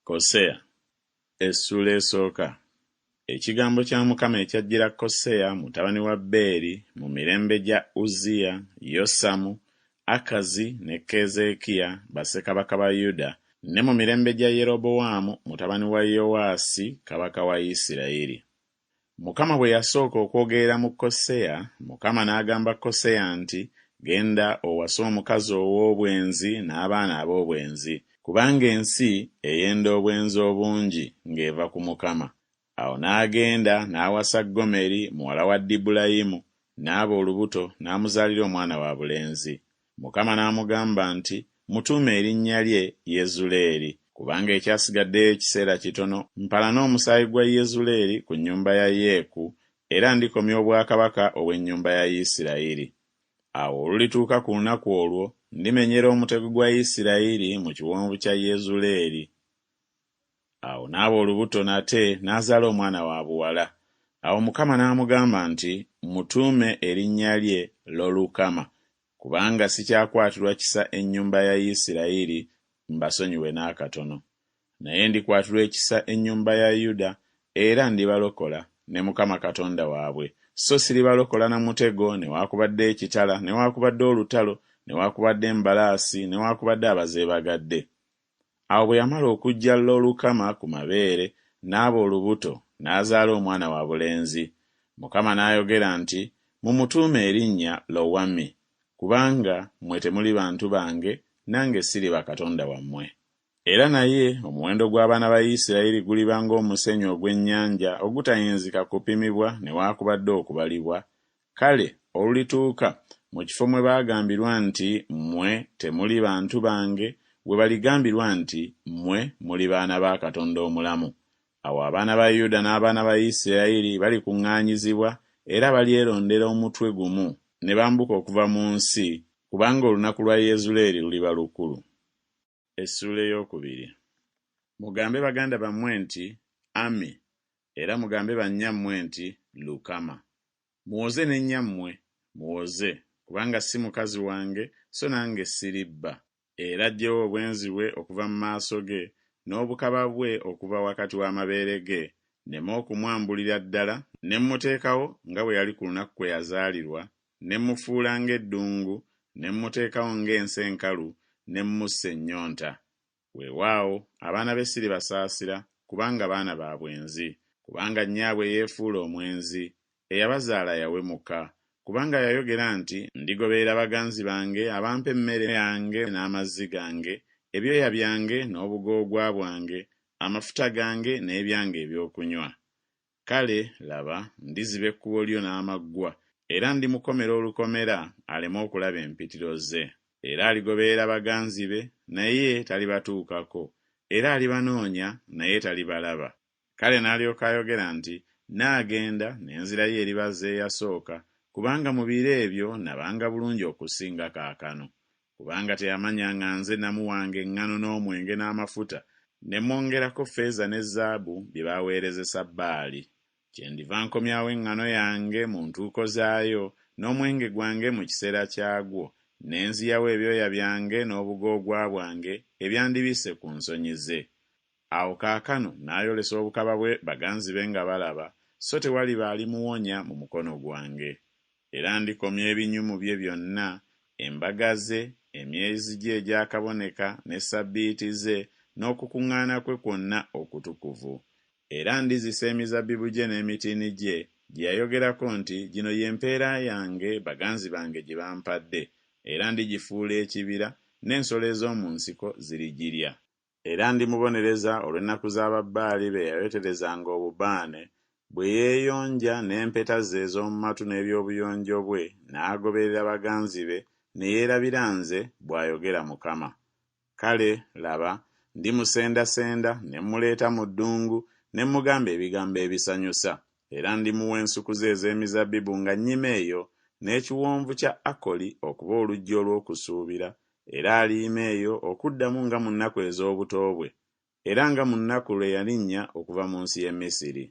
Koseya essula esooka. Ekigambo kya Mukama ekyajjira Koseya mutabani wa Beeri mu mirembe gya Uzziya, Yosamu, Akazi ne Keezeekiya bassekabaka ba Yuda, ne mu mirembe gya Yerobowaamu mutabani wa Yowaasi kabaka wa Isirayiri. Mukama bwe yasooka okwogerera mu Koseya, Mukama n'agamba Koseya nti, genda owase omukazi ow'obwenzi n'abaana ab'obwenzi, kubanga ensi eyenda obwenzi obungi ng'eva ku Mukama. Awo n'agenda n'awasa Gomeri muwala wa Dibulayimu, n'aba olubuto n'amuzaalira omwana wabulenzi. Mukama n'amugamba nti, mutuume erinnya lye Yezuleeri, kubanga ekyasigaddeyo ekiseera kitono mpala n'omusaayi gwa Yezuleeri ku nnyumba ya Yeeku, era ndikomya obwakabaka obw'ennyumba ya Isirayiri. Awo olulituuka ku lunaku olwo, ndimenyera omutego gwa Isirayiri mu kiwonvu kya Yezuleeri. Awo n'aba olubuto nate n'azaala omwana wa buwala. Awo Mukama n'amugamba nti, mutuume erinnya lye Lolukama, kubanga sikyakwatirwa kisa ennyumba ya Isirayiri mbasonyiwe n'akatono. Naye ndikwatirwa ekisa ennyumba ya Yuda, era ndibalokola ne Mukama Katonda waabwe. So siribalokola na mutego, newaakubadde ekitala, newaakubadde olutalo, newaakubadde embalaasi, newaakubadde abazeebagadde. Awo bwe yamala okuggya Lolukama ku mabeere, n'aba olubuto n'azaala omwana wabulenzi. Mukama n'ayogera nti, mumutuume erinnya Lowami, kubanga mmwe temuli bantu bange, nange siri Katonda wammwe. Era naye omuwendo gw'abaana ba Isirayiri guliba ng'omusenyu ogw'ennyanja ogutayinzika kupimibwa newaakubadde okubalibwa. Kale olulituuka mu kifo mwe baagambirwa nti mmwe temuli bantu bange, bwe baligambirwa nti mmwe muli baana ba Katonda omulamu. Awo abaana ba Yuda n'abaana ba Isirayiri balikuŋŋaanyizibwa era balyerondera omutwe gumu ne bambuka okuva mu nsi, kubanga olunaku lwa Yezuleeri luliba lukulu. Essula eyookubiri. Mugambe baganda bammwe nti Ami, era mugambe bannyammwe nti Lukama. Muwoze n'ennyammwe, muwoze, kubanga si mukazi wange, so nange siribba. Era aggyewo obwenzi bwe okuva mu maaso ge, n'obukaba bwe okuva wakati w'amabeere ge, nneme okumwambulira ddala, ne mmuteekawo nga bwe yali ku lunaku kwe yazaalirwa, ne mmufuula ng'eddungu, ne mmuteekawo ng'ensi enkalu, ne mmussa ennyonta. Weewaawo abaana be siribasaasira, kubanga baana ba bwenzi, kubanga nnyaabwe yeefuula omwenzi, eyabazaala yawemuka. Kubanga yayogera nti, ndigoberera baganzi bange abampa emmere yange n'amazzi gange, ebyoya byange n'obugoogwa bwange, amafuta gange n'ebyange ebyokunywa. Kale laba, ndiziba ekkubo lyo n'amaggwa, era ndimukomera olukomera aleme okulaba empitiro ze. Era aligoberera baganzi be, naye talibatuukako, era alibanoonya, naye talibalaba. Kale n'alyoka ayogera nti, naagenda n'enzirayo eribaza eyasooka, kubanga mu biro ebyo nabanga bulungi okusinga kaakano. Kubanga teyamanyanga nze namuwanga eŋŋano n'omwenge n'amafuta, ne mwongerako ffeeza ne zaabu bye baaweerezesa Baali. Kyendiva nkomyawo eŋŋano yange mu ntuuko zaayo, n'omwenge gwange mu kiseera kyagwo, ne nziyawo ebyoya byange n'obugoogwa bwange ebyandibisse ku nsonyi ze. Awo kaakano n'ayolesa obukaba bwe baganzi be nga balaba, so tewaliba alimuwonya mu mukono gwange. Era ndikomya ebinyumu bye byonna, embaga ze, emyezi gye egyakaboneka ne ssabbiiti ze, n'okukuŋŋaana kwe kwonna okutukuvu. Era ndizisa emizabbibu gye n'emitiini gye, gye yayogerako nti, gino y'empeera yange baganzi bange gye bampadde, era ndigifuula ekibira, n'ensolo ez'omu nsiko zirigirya. Era ndimubonereza olw'ennaku z'Ababbaali be yayoterezanga obubaane, bwe yeeyonja n'empeta ze ez'omu matu n'ebyobuyonjo bwe, n'agoberera baganzi be, ne yeerabira nze, bw'ayogera Mukama. Kale laba, ndimusendasenda ne mmuleeta mu ddungu, ne mmugamba ebigambo ebisanyusa, era ndimuwa ensuku ze ez'emizabbibu nga nnyima eyo, n'ekiwonvu kya Akoli okuba oluggi olw'okusuubira, era aliyima eyo okuddamu nga mu nnaku ez'obuto bwe, era nga mu nnaku lwe yalinnya okuva mu nsi y'e Misiri.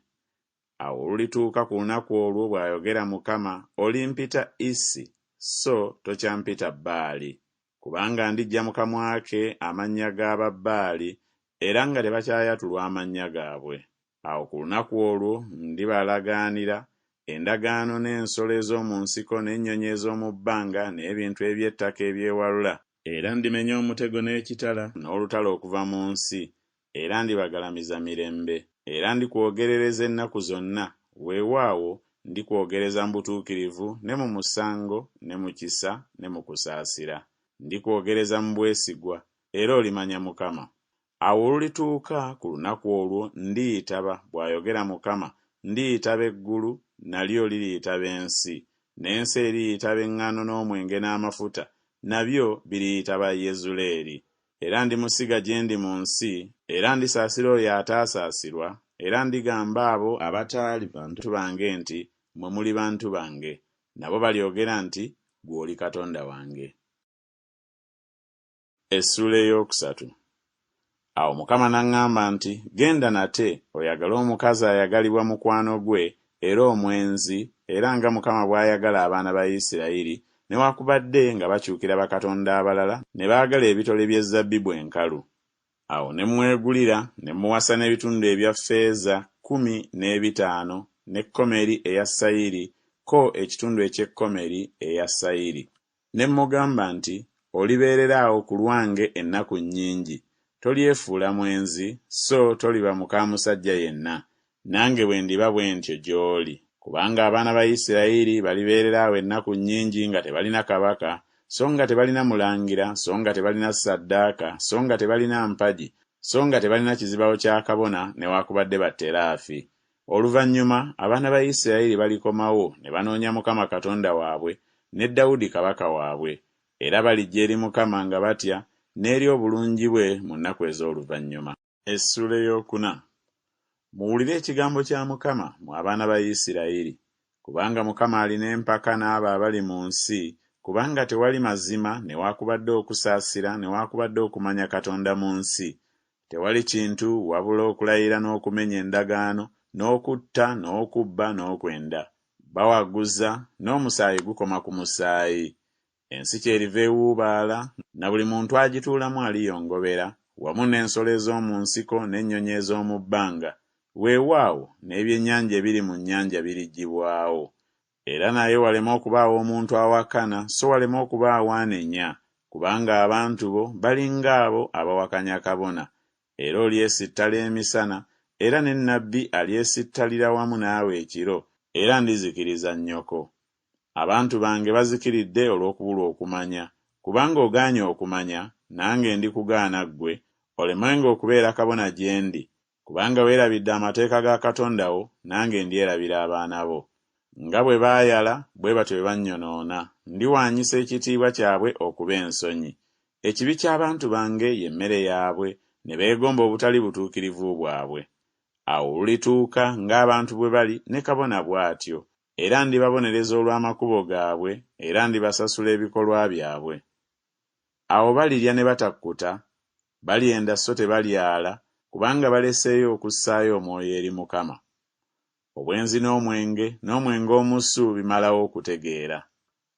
Awo olulituuka ku lunaku olwo, bw'ayogera Mukama, olimpita Isi, so tokyampita Baali, kubanga ndiggya mu kamwa ke amannya g'Ababbaali, era nga tebakyayatulwa amannya gaabwe. Awo ku lunaku olwo ndibalagaanira endagaano n'ensolo ez'omu nsiko n'ennyonyi ez'omu bbanga n'ebintu eby'ettaka ebyewalula, era ndimenya omutego n'ekitala n'olutalo okuva mu nsi, era ndibagalamiza mirembe. Era ndikwogerereza ennaku zonna, weewaawo ndikwogereza mu butuukirivu ne mu musango ne mu kisa ne mu kusaasira. Ndikwogereza mu bwesigwa, era olimanya Mukama. Awo olulituuka ku lunaku olwo ndiyitaba, bw'ayogera Mukama, ndiyitaba eggulu, nalyo liriyitaba ensi, n'ensi eriyitaba eŋŋaano n'omwenge n'amafuta, nabyo biriyitaba Yezuleeri. Era ndimusiga gye ndi mu nsi, era ndisaasira oyo ataasaasirwa, era ndigamba abo abataali bantu bange nti, mmwe muli bantu bange, nabo balyogera nti, ggwe oli Katonda wange. Essula ey'okusatu. Awo Mukama n'aŋŋamba nti, genda nate oyagale omukazi ayagalibwa mukwano gwe era omwenzi, era nga Mukama bw'ayagala abaana ba Isirayiri, newaakubadde nga bakyukira bakatonda abalala ne baagala ebitole by'ezzabbibu enkalu. Awo ne mwegulira ne muwasa n'ebitundu ebya ffeeza 15 n'ekkomeri eya sayiri, ko ekitundu eky'ekkomeri eya sayiri. Ne mugamba nti, olibeerera awo ku lwange ennaku nnyingi. Tolyefuula mwenzi, so toliba muka musajja yenna, nange bwe ndiba bwe ntyo gy'oli. Kubanga abaana ba Isirayiri balibeerera awo ennaku nnyingi nga tebalina kabaka, so nga tebalina mulangira, so nga tebalina ssaddaaka, so nga tebalina mpagi, so nga tebalina kizibawo kya kabona newaakubadde batteraafi. Oluvannyuma abaana ba Isirayiri balikomawo ne banoonya Mukama Katonda waabwe ne Dawudi kabaka waabwe, era balijja eri Mukama nga batya n'eri obulungi bwe mu nnaku ez'oluvannyuma. Essula ey'okuna. Muwulire ekigambo kya Mukama mu abaana ba Isirayiri, kubanga Mukama alina empaka n'abo abali mu nsi, kubanga tewali mazima newaakubadde okusaasira newaakubadde okumanya Katonda mu nsi. Tewali kintu wabula okulayira n'okumenya endagaano, n'okutta n'okubba n'okwenda. Bawaguza n'omusaayi gukoma ku musaayi. Ensi kyeriva ewuubaala, na buli muntu agituulamu aliyongobera, wamu n'ensolo ez'omu nsiko n'ennyonyi ez'omu bbanga. Weewaawo n'ebyennyanja ebiri mu nnyanja biriggibwawo. Era naye waleme okubaawo omuntu awakana, so waleme okubaawo anenya, kubanga abantu bo bali ng'abo abawakanya kabona. Era olyesittala emisana, era ne nnabbi alyesittalira wamu naawe ekiro, era ndizikiriza nnyoko. Abantu bange bazikiridde olw'okubulwa okumanya. Kubanga ogaanye okumanya, nange ndikugaana ggwe, olemenga okubeera kabona gye ndi. Kubanga weerabidde amateeka ga Katonda wo, nange ndyerabira abaana bo. Nga bwe baayala, bwe batyo bwe bannyonoona. Ndiwaanyisa ekitiibwa kyabwe okuba ensonyi. Ekibi ky'abantu bange y'emmere yaabwe, ne beegomba obutali butuukirivu bwabwe. Awo olulituuka ng'abantu bwe bali, ne kabona bw'atyo. Era ndibabonereza olw'amakubo gaabwe, era ndibasasula ebikolwa byabwe. Awo balirya ne batakkuta, balyenda so tebalyala, kubanga baleseeyo okussaayo omwoyo eri Mukama. Obwenzi n'omwenge omusu bimalawo okutegeera.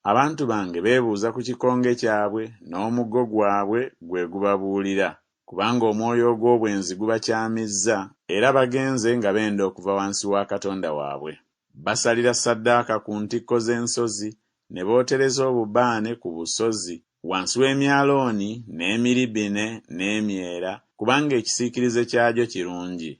Abantu bange beebuuza ku kikonge kyabwe, n'omuggo gwabwe gwe gubabuulira, kubanga omwoyo ogw'obwenzi gubakyamizza, era bagenze nga benda okuva wansi wa Katonda waabwe. Basalira ssaddaaka ku ntikko z'ensozi, ne bootereza obubaane ku busozi, wansi w'emyalooni n'emiribine n'emyera, kubanga ekisiikirize kyagyo kirungi.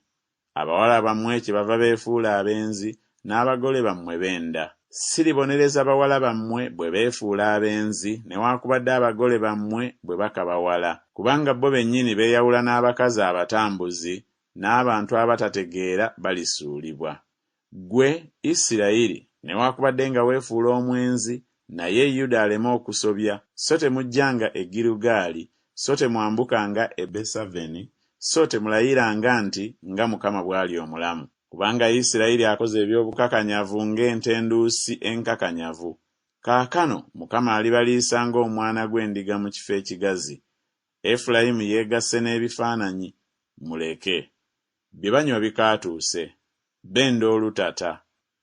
Abawala bammwe kyebava beefuula abenzi, n'abagole bammwe benda. Siribonereza bawala bammwe bwe beefuula abenzi, newaakubadde abagole bammwe bwe bakabawala, kubanga bo bennyini beeyawula n'abakazi abatambuzi, n'abantu abatategeera balisuulibwa. Ggwe Isirayiri, newaakubadde nga weefuula omwenzi, naye Yuda aleme okusobya, so temujjanga e Girugaali, so temwambukanga e Besaveni, so temulayiranga nti nga Mukama bw'ali omulamu. Kubanga Isirayiri akoze eby'obukakanyavu ng'entenduusi enkakanyavu. Kaakano Mukama alibaliisa ng'omwana gw'endiga mu kifo ekigazi. Efulayimu yeegasse n'ebifaananyi, muleke. Bye banywa bikaatuuse, benda olutata.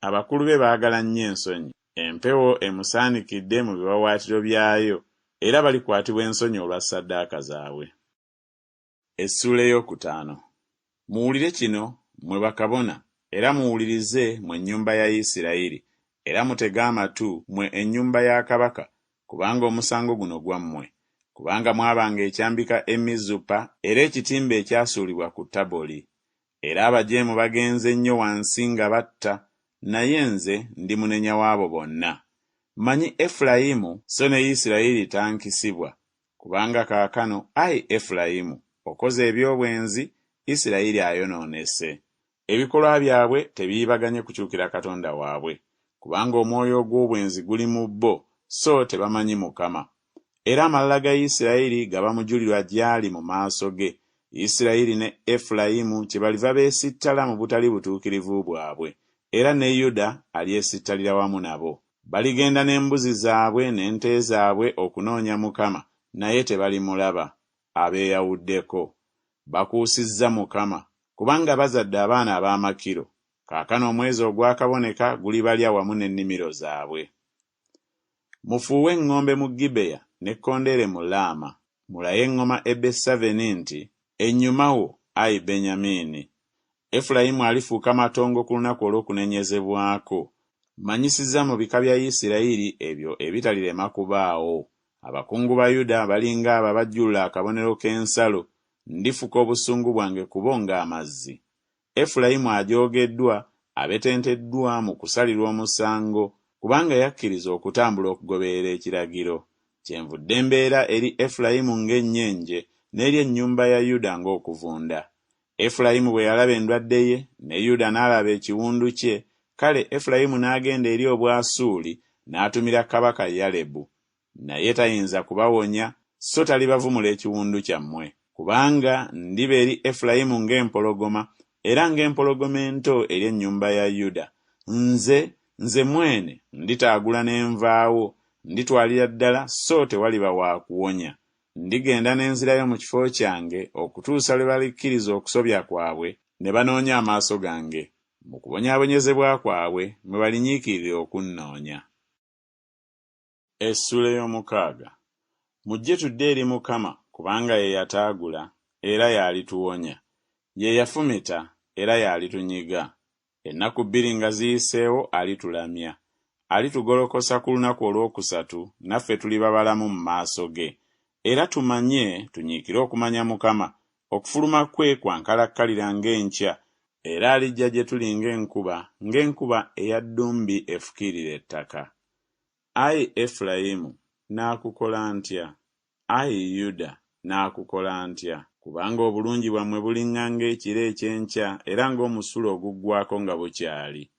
Abakulu be baagala nnyo ensonyi. Empewo emusaanikidde mu biwawaatiro byayo, era balikwatibwa ensonyi olwa ssaddaaka zaabwe. Essula ey'okutaano. Muwulire kino mmwe bakabona, era muwulirize mmwe ennyumba ya Isirayiri, era mutege amatu mmwe ennyumba ya kabaka, kubanga omusango guno gwammwe. Kubanga mwabanga ekyambika e Mizupa, era ekitimba ekyasuulibwa ku Taboli. Era abajeemu bagenze nnyo wansi nga batta, naye nze ndi munenya w'abo bonna. Mmanyi Efulayimu, so ne Isirayiri tankisibwa. Kubanga kaakano, ayi Efulayimu, okoze eby'obwenzi, Isirayiri ayonoonese. Ebikolwa byabwe tebiibaganye kukyukira Katonda waabwe, kubanga omwoyo ogw'obwenzi guli mu bo, so tebamanyi Mukama. Era amalala ga Isirayiri gaba mujulirwa gy'ali mu maaso ge. Isirayiri ne Efulayimu kyebaliva beesittala mu butali butuukirivu bwabwe, era ne Yuda alyesittalira wamu nabo. Baligenda n'embuzi zaabwe n'ente zaabwe okunoonya Mukama, naye tebalimulaba. Abeeyawuddeko bakuusizza Mukama, kubanga bazadde abaana ab'amakiro. Kaakano omwezi ogwakaboneka gulibalya wamu n'ennimiro zaabwe. Mufuuwe eŋŋombe mu Gibeya n'ekkondeere mu Laama. Mulaye eŋŋoma e Besaveni nti, ennyuma wo, ayi Benyamini. Efulayimu alifuuka matongo ku lunaku olw'okunenyezebwako. Manyisizza mu bika bya Isirayiri ebyo ebitalirema kubaawo. Abakungu ba Yuda balinga abo abajjulula akabonero k'ensalo. Ndifuka obusungu bwange kubo ng'amazzi. Efulayimu ajoogeddwa, abetenteddwa mu kusalirwa omusango, kubanga yakkiriza okutambula okugoberera ekiragiro. Kyenvudde mbeera eri Efulayimu ng'ennyenje, n'eri ennyumba ya Yuda ng'okuvunda. Efulayimu bwe yalaba endwadde ye, ne Yuda n'alaba ekiwundu kye, kale Efulayimu n'agenda eri Obwasuuli n'atumira kabaka Yalebu. Naye tayinza kubawonya, so talibavumula ekiwundu kyammwe. Kubanga ndiba eri Efulayimu ng'empologoma, era ng'empologoma ento eri ennyumba ya Yuda. Nze mwene nditaagula n'envaawo, nditwalira ddala, so tewaliba wa kuwonya. Ndigenda n'enzirayo mu kifo kyange okutuusa lwe balikkiriza okusobya kwabwe ne banoonya amaaso gange. Mu kubonyaabonyezebwa kwabwe mwe balinyiikirira okunnoonya. Essula ey'omukaaga. Mujje tudde eri Mukama, kubanga ye yataagula, era y'alituwonya. Ye yafumita, era y'alitunyiga. Ennaku bbiri nga ziyiseewo alitulamya. Alitugolokosa ku lunaku olwokusatu, naffe tuliba balamu mu maaso ge. Era tumanye, tunyiikire okumanya Mukama, okufuluma kwe kwankalakkalira ng'enkya, era alijja gye tuli ng'enkuba eya ddumbi efukirira ettaka. Ayi Efulayimu, naakukola ntya? Ayi Yuda, naakukola ntya? Kubanga obulungi bwammwe buliŋŋanga ekiro ekyenkya, era ng'omusulo oguggwako nga bukyali.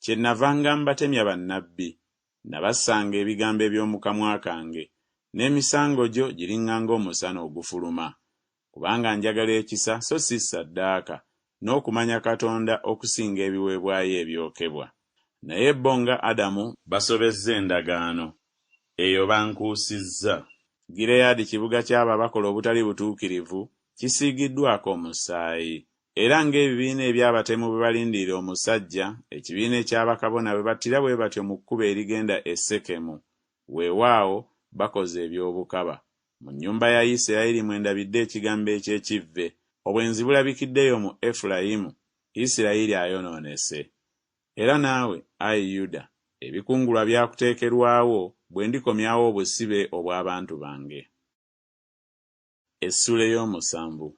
Kyennavanga mbatemya bannabbi, nabassanga ebigambo eby'omu kamwa kange, n'emisango gyo giriŋŋanga omusana ogufuluma. Kubanga njagala ekisa so si ssaddaaka, n'okumanya Katonda okusinga ebiweebwayo ebyokebwa. Naye bo nga Adamu basobezza endagaano, eyo bankuusizza. Gireyaadi kibuga ky'abo abakola obutali butuukirivu kisiigiddwako omusaayi. Era ng'ebibiina eby'abatemu bwe balindirira omusajja, ekibiina eky'abakabona bwe battira bwe batyo mu kkubo erigenda e Sekemu. Weewaawo bakoze eby'obukaba. Mu nnyumba ya Isirayiri mwe ndabidde ekigambo eky'ekivve. Obwenzi bulabikiddeyo mu Efulayimu, Isirayiri ayonoonese. Era naawe, ayi Yuda, ebikungulwa byakuteekerwawo bwe ndikomyawo obusibe obw'abantu bange. Essula ey'omusanvu.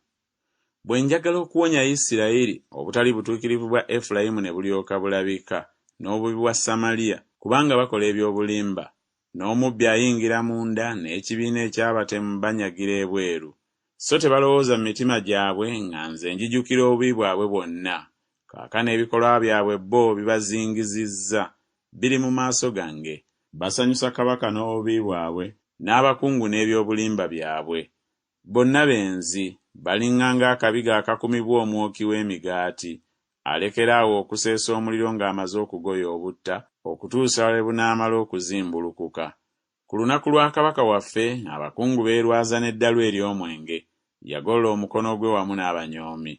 Bwe njagala okuwonya Isirayiri obutali butuukirivu bwa Efulayimu ne bulyoka bulabika, n'obubi bwa Samaliya, kubanga bakola eby'obulimba, n'omubbi ayingira munda, n'ekibiina eky'abatemu banyagira ebweru. So tebalowooza mu mitima gyabwe nga nze njijukira obubi bwabwe bwonna. Kaakano ebikolwa byabwe bo bibazingizizza, biri mu maaso gange. Basanyusa kabaka n'obubi bwabwe, n'abakungu n'eby'obulimba byabwe. Bonna benzi, baliŋŋanga akabiga akakumibwa omwoki w'emigaati, alekeraawo okuseesa omuliro ng'amaze okugoya obutta, okutuusa lwe bunaamala okuzimbulukuka. Ku lunaku lwa kabaka waffe, abakungu beerwaza n'eddalu ery'omwenge, yagolola omukono gwe wamu n'abanyoomi.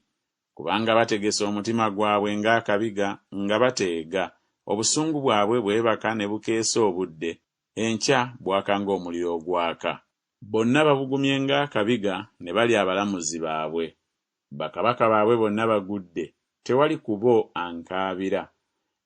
Kubanga bategesa omutima gwabwe ng'akabiga, nga bateega, obusungu bwabwe bwebaka ne bukeesa obudde, enkya bwaka ng'omuliro ogwaka. Bonna babugumye ng'akabiga ne bali abalamuzi baabwe. Bakabaka baabwe bonna bagudde, tewali ku bo ankaabira.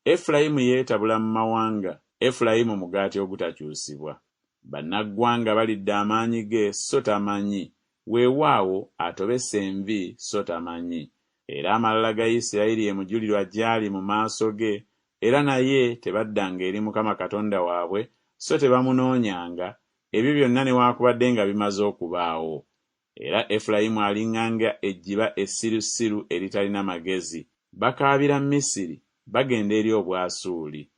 Efulayimu yeetabula mu mawanga, Efulayimu mugaati ogutakyusibwa. Bannaggwanga balidde amaanyi ge so tamanyi, weewaawo atobese envi so tamanyi. Era amalala ga Isirayiri ye mujulirwa gy'ali mu maaso ge, era naye tebaddanga eri Mukama Katonda waabwe so tebamunoonyanga, ebyo byonna newaakubadde nga bimaze okubaawo. Era Efulayimu aliŋŋanga ejjiba essirusiru eritalina magezi. Bakaabira Misiri, bagenda eri Obwasuuli.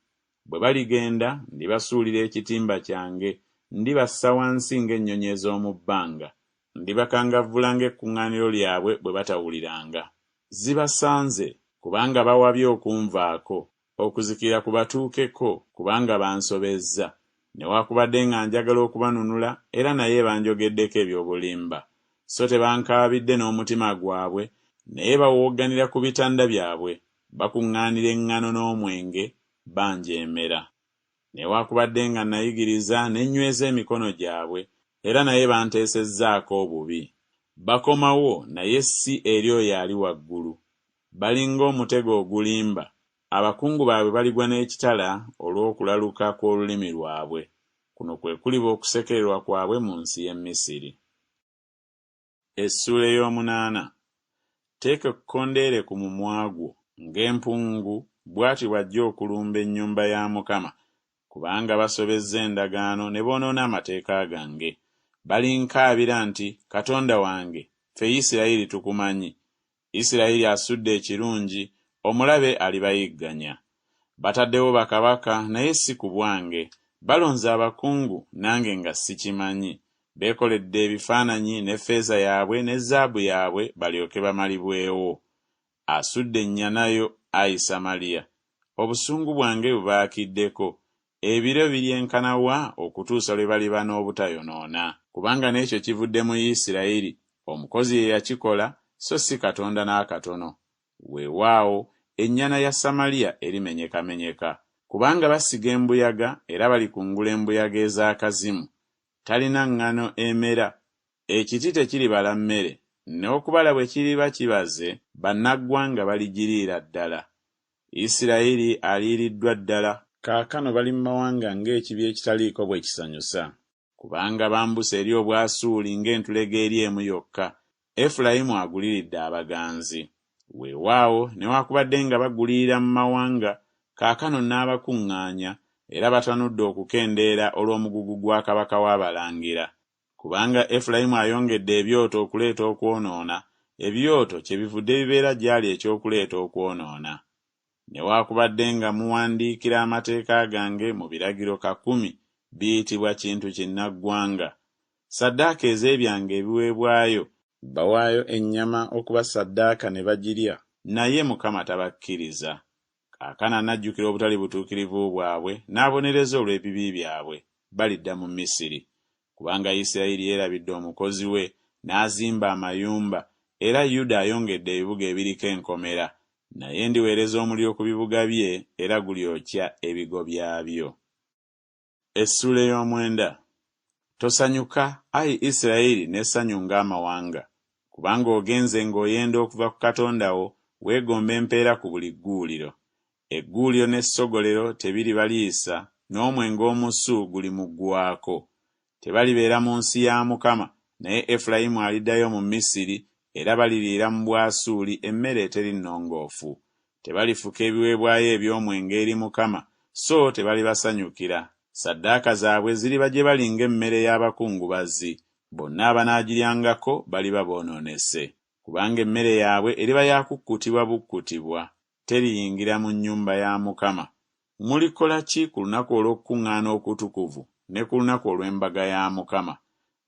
Bwe baligenda, ndibasuulira ekitimba kyange, ndibassa wansi ng'ennyonyi ez'omu bbanga, ndibakangavvula ng'ekkuŋŋaaniro lyabwe bwe batawuliranga. Zibasanze, kubanga bawabye okunvaako, okuzikira kubatuukeko, kubanga bansobezza, newaakubadde nga njagala okubanunula, era naye banjogeddeko eby'obulimba. So tebankaabidde n'omutima gwabwe, naye bawogganira ku bitanda byabwe, bakuŋŋaanira eŋŋano n'omwenge, banjeemera. Newaakubadde nga nayigiriza ne nyweza emikono gyabwe, era naye banteesezzaako obubi. Bakomawo naye si eri oyo ali waggulu. Bali ng'omutego ogulimba, abakungu baabwe baligwa n'ekitala olw'okulaluka kw'olulimi lwabwe. Kuno kwe kuliba okusekererwa kwabwe mu nsi y'e Misiri. Essuula ey'omunaana. Teeka ekkondeere ku mumwa gwo ng'empungu, bw'ati bw'ajja okulumba ennyumba ya Mukama, kubanga basobezza endagaano ne boonoona amateeka gange. Balinkaabira nti, Katonda wange, ffe Isirayiri tukumanyi. Isirayiri asudde ekirungi, omulabe alibayigganya. Bataddewo bakabaka, naye si ku bwange. Balonze abakungu, nange nga sikimanyi. Beekoledde ebifaananyi ne ffeeza yaabwe ne zaabu yaabwe balyoke bamalibwewo. Asudde ennyana yo, ayi Samaliya. Obusungu bwange bubaakiddeko. Ebiro biryenkana wa okutuusa lwe baliba n'obutayonoona? Kubanga n'ekyo kivudde mu Isirayiri, omukozi ye yakikola, so si Katonda n'akatono. Weewaawo, ennyana ya Samaliya erimenyekamenyeka. Kubanga basiga embuyaga era balikungula embuyaga ez'akazimu. Talina ŋŋano emera, ekiti tekiribala mmere, n'okubala bwe kiriba kibaze, bannaggwanga baligiriira ddala. Isirayiri aliiriddwa ddala, kaakano bali mu mawanga ng'ekibi ekitaliiko bwe kisanyusa. Kubanga bambuse eri Obwasuuli ng'entulege eri emu yokka, Efulayimu aguliridde abaganzi. Weewaawo, newaakubadde nga bagulirira mu mawanga, kaakano n'abakuŋŋaanya, era batanudde okukendeera olw'omugugu gwa kabaka w'abalangira. Kubanga Efulayimu ayongedde ebyoto okuleeta okwonoona, ebyoto kyebivudde bibeera gy'ali ekyokuleeta okwonoona. Newaakubadde nga muwandiikira amateeka gange mu biragiro 10, biyitibwa kintu kinnaggwanga. Ssaddaaka ez'ebyange ebiweebwayo, bawaayo ennyama okuba ssaddaaka ne bagirya, naye Mukama tabakkiriza. Kaakano anajjukira obutali butuukirivu bwabwe n'abonereza olw'ebibi byabwe, balidda mu Misiri. Kubanga Isirayiri yeerabidde omukozi we, n'azimba amayumba, era Yuda ayongedde ebibuga ebiriko enkomera, naye ndiweereza omuliro ku bibuga bye, era gulyokya ebigo byabyo. Essuula ey'omwenda. Tosanyuka, ayi Isirayiri, n'essanyu ng'amawanga, kubanga ogenze ng'oyenda okuva ku Katonda wo, weegomba empeera ku buli gguuliro. Egguuliro n'essogolero tebiribaliisa, n'omwenge omusu guli muggwako. Tebalibeera mu nsi ya Mukama, naye Efulayimu aliddayo mu Misiri, era baliriira mu Bwasuuli emmere eteri nnongoofu. Tebalifuka ebiweebwayo eby'omwenge eri Mukama, so tebalibasanyukira. Ssaddaaka zaabwe ziriba gye bali ng'emmere y'abakungubazzi, bonna abanaagiryangako baliba boonoonese. Kubanga emmere yaabwe eriba yakukkutibwa bukkutibwa, teriyingira mu nnyumba ya Mukama. Mulikola ki ku lunaku olw'okukuŋŋaana okutukuvu ne ku lunaku olw'embaga ya Mukama?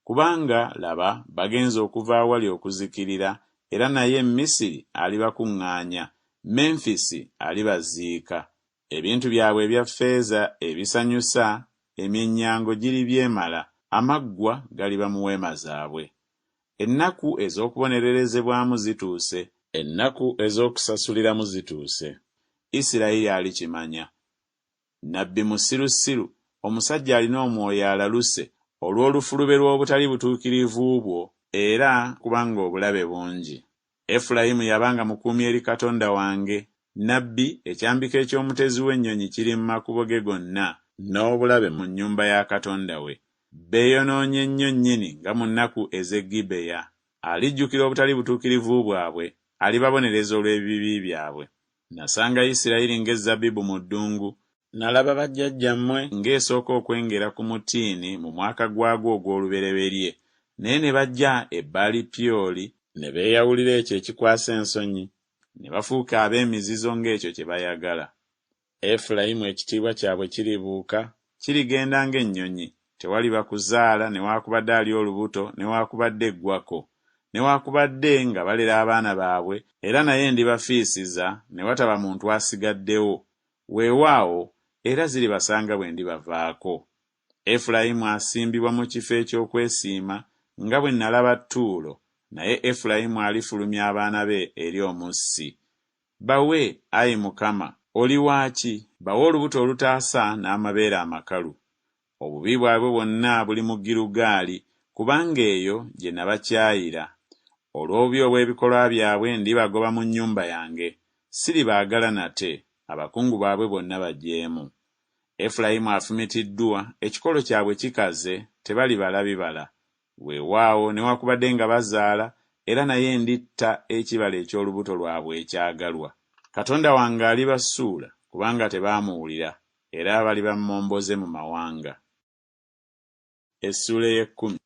Kubanga laba bagenze okuva awali okuzikirira, era naye Misiri alibakuŋŋaanya, Memfisi alibaziika. Ebintu byabwe ebya ffeeza ebisanyusa, emyennyango giribyemala, amaggwa galiba mu weema zaabwe. Ennaku ez'okubonererezebwamu zituuse, ennaku ez'okusasuliramu zituuse. Isirayiri alikimanya. Nnabbi musirusiru, omusajja alina omwoyo alaluse, olw'olufulube lw'obutali butuukirivu bwo era kubanga obulabe bungi. Efulayimu yabanga mukuumi eri Katonda wange. Nnabbi ekyambiko eky'omutezi w'ennyonyi kiri mu makubo ge gonna n'obulabe mu nnyumba ya Katonda we. Beeyonoonye nnyo nnyini nga mu nnaku ez'e Gibeya. Alijjukira obutali butuukirivu bwabwe, alibabonereza olw'ebibi byabwe. Nasanga Isirayiri ng'ezabbibu mu ddungu. Nalaba bajjajjammwe ng'esooka okwengera ku mutiini mu mwaka gwagwo ogw'olubereberye, naye ne bajja e Baali Pyoli ne beeyawulira ekyo ekikwasa ensonyi, ne bafuuka ab'emizizo ng'ekyo kye bayagala. Efulayimu ekitiibwa kyabwe kiribuuka, kirigenda ng'ennyonyi, tewaliba kuzaala newaakubadde ali olubuto newaakubadde eggwako, newaakubadde nga balera abaana baabwe, era naye ndibafiisiza ne wataba muntu asigaddewo. Weewaawo era ziribasanga bwe ndibavaako. Efulayimu asimbibwa mu kifo eky'okwesiima nga bwe nalaba Ttuulo, naye Efulayimu alifulumya abaana be eri omussi. Bawe, Ayi Mukama, oli waaki? Bawe olubuto olutaasa n'amabeere amakalu. Obubi bwabwe bwonna buli mu Girugaali, kubanga eyo gye nabakyayira. Olw'obubi obw'ebikolwa byabwe ndibagoba mu nnyumba yange, siribaagala nate, abakungu baabwe bonna bajeemu. Efulayimu afumitiddwa, ekikolo kyabwe kikaze, tebalibala bibala. Weewaawo newaakubadde nga bazaala, era naye nditta ekibala eky'olubuto lwabwe ekyagalwa. Katonda wange alibasuula, kubanga tebaamuwulira, era baliba mmomboze mu mawanga. Essuula ey'ekkumi.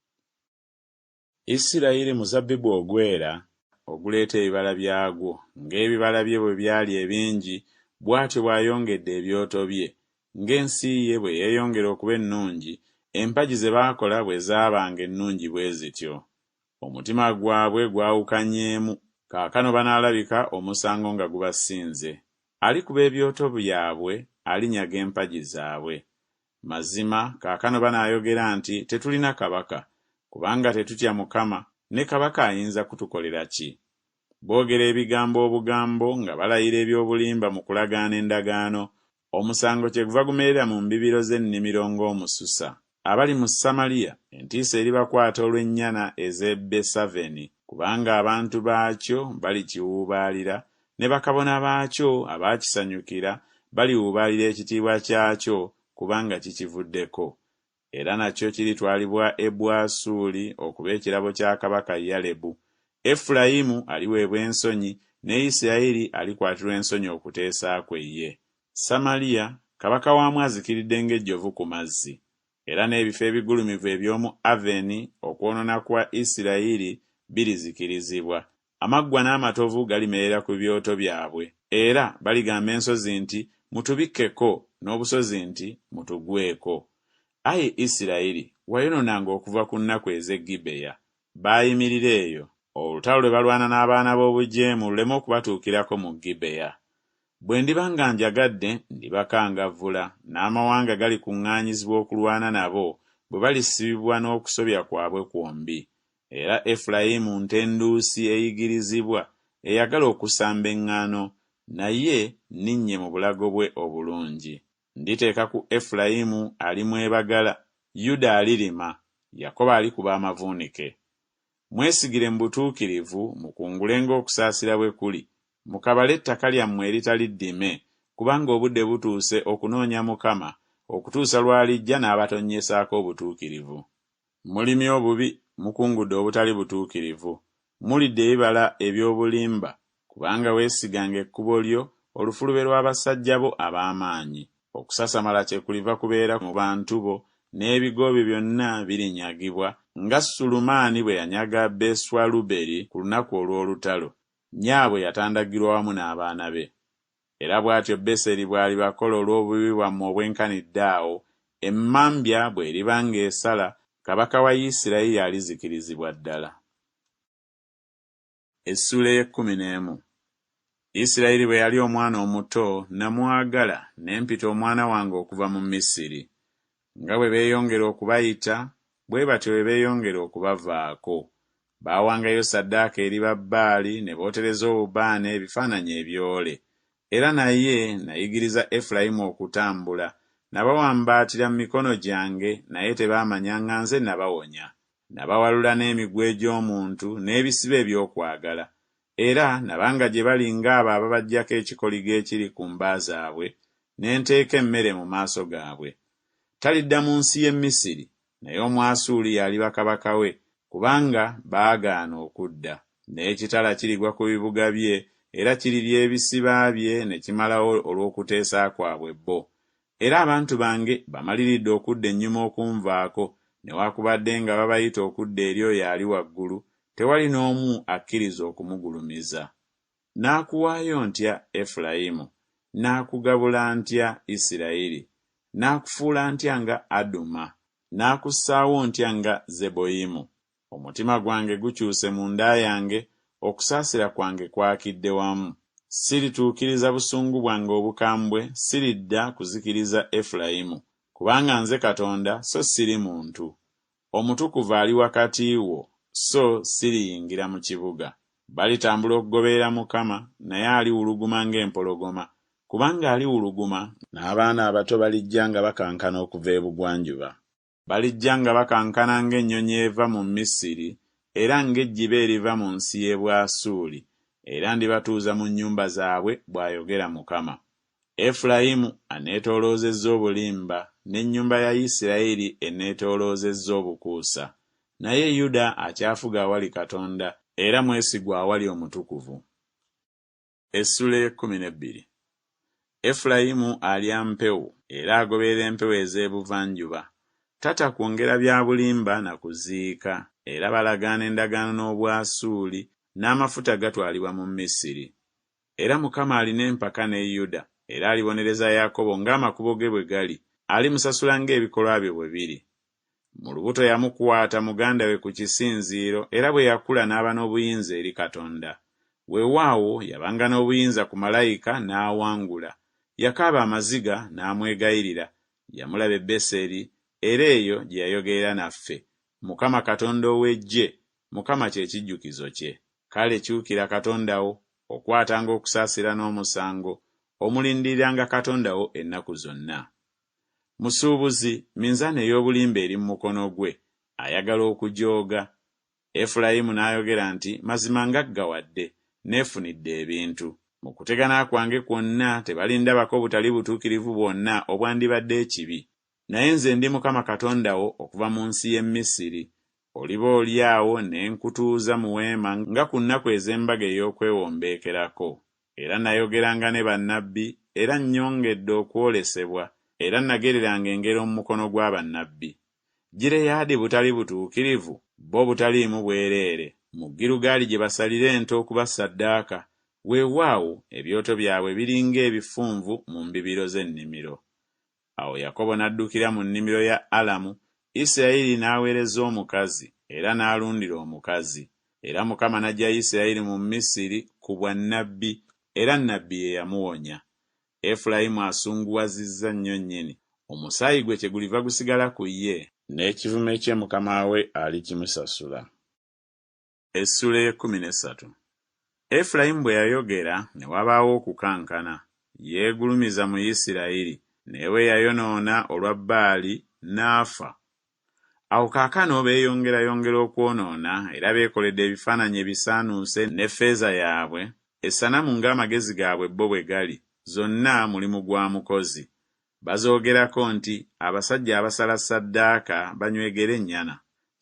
Isirayiri muzabbibu ogwera, oguleeta ebibala byagwo, ng'ebibala bye bwe byali ebingi, bw'atyo bw'ayongedde ebyoto bye. Ng'ensi ye bwe yeeyongera okuba ennungi, empagi ze baakola bwe zaabanga ennungi bwe zityo. Omutima gwabwe gwawukanyeemu, kaakano banaalabika omusango nga gubasinze. Alikuba ebyoto byabwe, alinyaga empagi zaabwe. Mazima kaakano banaayogera nti tetulina kabaka, kubanga tetutya Mukama, ne kabaka ayinza kutukolera ki? Boogera ebigambo obugambo nga balayira eby'obulimba mu kulagaana endagaano. Omusango kyeguva gumerera mu mbibiro z'ennimiro ng'omususa. Abali mu Samaliya entiisa eribakwata olw'ennyana ez'e Besaveni, kubanga abantu baakyo balikiwuubaalira, ne bakabona baakyo abaakisanyukira baliwuubaalira ekitiibwa kyakyo kubanga kikivuddeko. Era nakyo kiritwalibwa e Bwasuli okuba ekirabo kya kabaka Yalebu. Efulayimu aliweebwa ensonyi, ne Isirayiri alikwatirwa ensonyi okuteesa kwe ye. Samaliya kabaka waamu azikiridde ng'ejjovu ku mazzi, era n'ebifo ebigulumivu eby'omu Aveni okwonoona kwa Isirayiri birizikirizibwa. Amaggwa n'amatovu galimerera ku byoto byabwe, era baligamba ensozi nti mutubikkeko, n'obusozi nti mutugweko. Ayi Isirayiri, wayonoonanga okuva ku nnaku ez'e Gibeya. Baayimirira eyo, olutalo lwe balwana n'abaana b'obujeemu luleme okubatuukirako mu Gibeya. Bwe ndiba nga njagadde ndibakangavvula, n'amawanga galikuŋŋaanyizibwa okulwana nabo bwe balisibibwa n'okusobya kwabwe kwombi. Era Efulayimu ntenduusi eyigirizibwa, eyagala okusamba eŋŋaano, naye nninnye mu bulago bwe obulungi. Nditeeka ku Efulayimu alimwebagala, Yuda alirima, Yakobo alikuba amavuunike. Mwesigire mu butuukirivu, mukungule ng'okusaasira bwe kuli. Mukabale ettaka lyammwe eritali ddime, kubanga obudde butuuse okunoonya Mukama, okutuusa lw'alijja n'abatonyesaako obutuukirivu. Mulimye obubi, mukungudde obutali butuukirivu. Mulidde ebibala eby'obulimba, kubanga weesiganga ekkubo lyo, olufulube lw'abasajja bo ab'amaanyi. Okusasamala kye kuliva kubeera mu bantu bo, n'ebigo byo byonna birinyagibwa, nga Sulumaani bwe yanyaga Beswaluberi ku lunaku olw'olutalo. Nyaabwe yatandagirwa wamu n'abaana be. Era bw'atyo Beseri bw'alibakola olw'obubi bwammwe obwenkanidde awo, emmambya bw'eriba ng'esala, kabaka wa Isirayiri alizikirizibwa ddala. Essuula ey'ekkumi. Isirayiri bwe yali omwana omuto, namwagala ne mpita omwana wange okuva mu Misiri. Nga bwe beeyongera okubayita, bwe batyo bwe beeyongera okubavaako. Baawangayo ssaddaaka eri Babaali ne bootereza obubaane ebifaananyi ebyole. Era naye nayigiriza Efulayimu okutambula, nabawambaatira mu mikono gyange, naye tebaamanya nga nze nabawonya. Nabawalula n'emigwa egy'omuntu n'ebisibo eby'okwagala, era nabanga gye bali ng'abo ababaggyako ekikoligo ekiri ku mba zaabwe, ne nteeka emmere mu maaso gaabwe. Talidda mu nsi y'e Misiri, naye Omwasuli yaliba kabaka we, kubanga baagaana okudda. N'ekitala kirigwa ku bibuga bye, era kirirya ebisiba bye ne kimalawo olw'okuteesa kwabwe bo. Era abantu bange bamaliridde okudda ennyuma okunvaako, newaakubadde nga babayita okudda eri oyo ali waggulu, tewali n'omu akkiriza okumugulumiza. Naakuwaayo ntya Efulayimu? Naakugabula ntya Isirayiri? Naakufuula ntya nga Aduma? Naakussaawo ntya nga Zeboyimu? Omutima gwange gukyuse mu nda yange, okusaasira kwange kwakidde wamu. Sirituukiriza busungu bwange obukambwe, siridda kuzikiriza Efulayimu, kubanga nze Katonda so siri muntu. Omutukuvu ali wakati wo, so siriyingira mu kibuga. Balitambula okugoberera Mukama, naye aliwuluguma ng'empologoma, kubanga aliwuluguma, n'abaana abato balijja nga bakankana okuva ebugwanjuba. Balijja nga bakankana ng'ennyonyi eva mu Misiri, era ng'ejjiba eriva mu nsi y'e Bwasuli, era ndibatuuza mu nnyumba zaabwe, bw'ayogera Mukama. Efulayimu aneetooloozezza obulimba, n'ennyumba ya Isirayiri eneetooloozezza obukuusa. Naye Yuda akyafuga awali Katonda, era mwesigwa awali Omutukuvu. Essula 12. Efulayimu alya mpewo, era agoberera empewo ez'ebuvanjuba. Tata kwongera bya bulimba na kuziika, era balagaana endagaano n'Obwasuli, n'amafuta gatwalibwa mu Misiri. Era Mukama alina empaka ne Yuda, era alibonereza Yakobo ng'amakubo ge bwe gali, alimusasula ng'ebikolwa bye bwe biri. Mu lubuto yamukwata muganda we ku kisinziiro, era bwe yakula n'aba n'obuyinza eri Katonda. Weewaawo yabanga n'obuyinza ku malayika n'awangula. Yakaaba amaziga n'amwegayirira. Yamulaba e Beseri, era eyo gye yayogerera naffe. Mukama Katonda ow'eggye, Mukama kye kijjukizo kye. Kale kyukira Katonda wo, okwatanga okusaasira n'omusango, omulindiriranga Katonda wo ennaku zonna. Musuubuzi, minzaani ey'obulimba eri mu mukono gwe, ayagala okujooga. Efulayimu n'ayogera nti, mazima ngaggawadde, neefunidde ebintu. Mu kutegana kwange kwonna tebalindabako butali butuukirivu bwonna obwandibadde ekibi. Naye nze ndi Mukama Katonda wo okuva mu nsi y'e Misiri. Oliba oli awo ne nkutuuza mu weema nga ku nnaku ez'embaga ey'okwewombeekerako. Era nayogeranga ne bannabbi, era nnyongedde okwolesebwa, era nagereranga engero mu mukono gwa bannabbi. Gireyaadi butali butuukirivu, bo butaliimu bwereere. Mu Girugaali gye basalira ente okuba ssaddaaka, weewaawo ebyoto byabwe biringa ebifunvu mu mbibiro z'ennimiro. Awo Yakobo n'addukira mu nnimiro ya Alamu, Isirayiri n'aweereza omukazi, era n'alundira omukazi. Era Mukama n'aggya Isirayiri mu Misiri ku bwannabbi, era nnabbi ye yamuwonya. Efulayimu asunguwazizza nnyo nnyini, omusaayi gwe kyeguliva gusigala ku ye, n'ekivume kye Mukama we alikimusasula. Essula 13. Efulayimu bwe yayogera ne wabaawo okukankana, yeegulumiza mu Isirayiri, newe yayonoona olwa Baali n'afa. Awo kaakano beeyongera okwonoona, era beekoledde ebifaananyi ebisaanuuse ne ffeeza yaabwe, essanamu ng'amagezi gaabwe bo bwe gali, zonna mulimu gwa mukozi. Bazoogerako nti abasajja abasala ssaddaaka banywegera ennyana.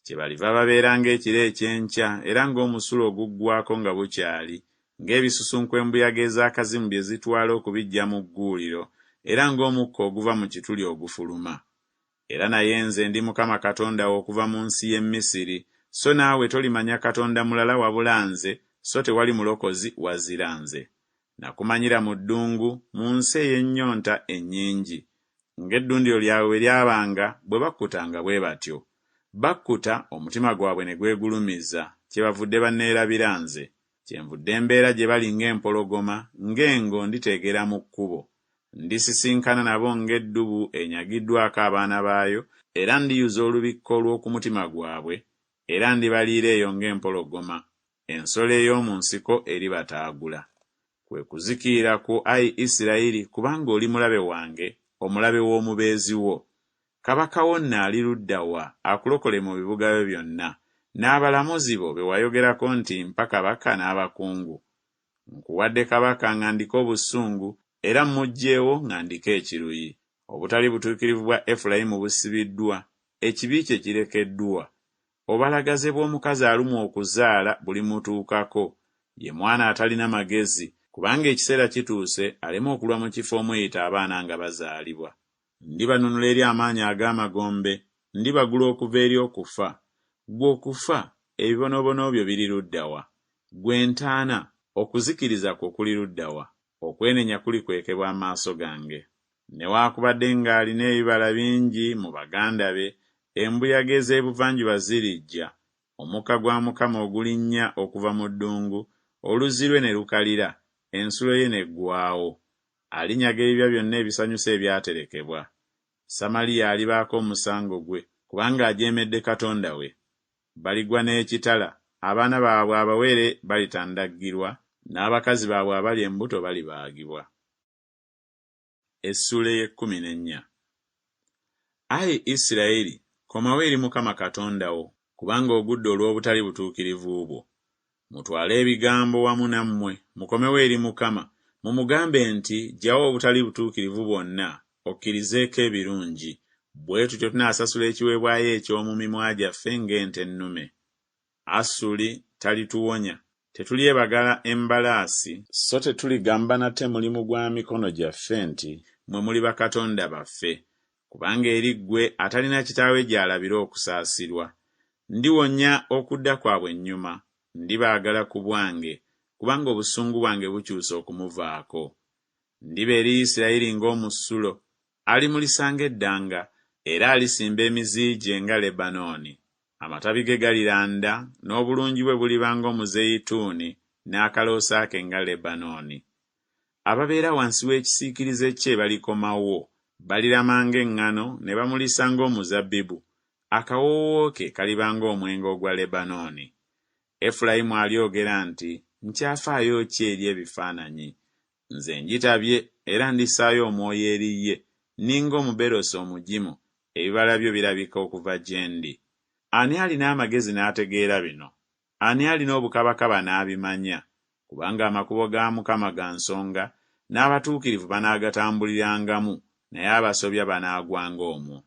Kyebaliva babeera ng'ekiro ekyenkya, era ng'omusulo oguggwako nga bukyali, ng'ebisusunku embuyaga ez'akazimu bye zitwala okubiggya mu gguuliro, era ng'omukka oguva mu kituli ogufuluma. Era naye nze ndi Mukama Katonda wo okuva mu nsi y'e Misiri, so naawe tolimanya Katonda mulala wabula nze, so tewali mulokozi wazira nze. Nakumanyira mu ddungu, mu nsi ey'ennyonta ennyingi. Ng'eddundiro lyawe bwe lyabanga, bwe bakkutanga bwe batyo. Bakkuta, omutima gwabwe ne gwegulumiza, kyebavudde banneerabira nze. Kyenvudde embeera gye bali ng'empologoma, ng'engo nditeegera mu kkubo. Ndisisinkana nabo ng'eddubu enyagiddwako abaana baayo, era ndiyuza olubikko olw'oku mutima gwabwe, era ndibaliira eyo ng'empologoma. Ensolo ey'omu nsiko eribataagula. Kwe kuzikiira ku, Ayi Isirayiri, kubanga oli mulabe wange, omulabe w'omubeezi wo. Kabaka wo nno ali ludda wa akulokole mu bibuga byo byonna, n'abalamuzi bo be wayogerako nti mpa kabaka n'abakungu. Nkuwadde kabaka ng'andika obusungu, era mmuggyeewo ng'andika ekiruyi. Obutali butuukirivu bwa Efulayimu busibiddwa, ekibi kye kirekeddwa. Obalagaze bw'omukazi alumwa okuzaala buli mutuukako, ye mwana atalina magezi, kubanga ekiseera kituuse aleme okulwa mu kifo omuyita abaana nga bazaalibwa. Ndibanunula eri amaanyi ag'amagombe, ndibagula okuva eri okufa. Ggwe okufa, ebibonobono byo biri ludda wa? Ggwe ntaana, okuzikiriza kwo kuli ludda wa? Okwenenya kuli kwekebwa amaaso gange. Newaakubadde ng'alina ebibala bingi mu baganda be, embuyaga ez'ebuvanjuba zirijja, omukka gwa Mukama ogulinnya okuva mu ddungu, oluzzi lwe ne lukalira, ensulo ye n'eggwaawo. Alinyaga ebibya byonna ebisanyusa ebyaterekebwa. Samaliya alibaako omusango gwe, kubanga ajeemedde Katonda we. Baligwa n'ekitala, abaana baabwe abawere balitandaggirwa, n'abakazi baabwe abali embuto balibaagibwa. Essula y'e14. Ayi Isirayiri, komawo eri Mukama Katonda wo, kubanga ogudde olw'obutali butuukirivu bwo. Mutwale ebigambo wamu nammwe, mukomewo eri Mukama, mumugambe nti ggyawo obutali butuukirivu bwonna, okkirizeeko ebirungi. Bwe tutyo tunaasasula ekiweebwayo eky'omu mimwa gyaffe ng'ente ennume. Asuli talituwonya, tetulyebagala embalaasi, so tetuligamba nate mulimu gwa mikono gyaffe nti mwe muli bakatonda baffe, kubanga eri ggwe atalina kitaawe gy'alabira okusaasirwa. Ndiwonya okudda kwabwe ennyuma, ndibaagala ku bwange, kubanga obusungu bwange bukyusa okumuvaako. Ndiba eri Isirayiri ng'omusulo, alimulisa ng'eddanga, era alisimba emizi gye nga Lebanooni. Amatabi ge galiranda, n'obulungi bwe buliba ng'omuzeyituuni, n'akaloosa ke nga Lebanooni. Ababeera wansi w'ekisiikirize kye balikomawo, balirama ng'eŋŋano ne bamulisa ng'omuzabbibu, akawoowo ke kaliba ng'omwenge ogwa Lebanooni. Efulayimu alyogera nti, nkyafaayo ki eri ebifaananyi? Nze ngitabye era ndisaayo omwoyo eri ye, ninga omuberosi omugimu, ebibala byo birabika okuva gye ndi. Ani alina amagezi n'ategeera bino? Ani alina obukabakaba n'abimanya? Kubanga amakubo ga Mukama ga nsonga, n'abatuukirivu banaagatambulirangamu, naye abasobya banaagwanga omwo.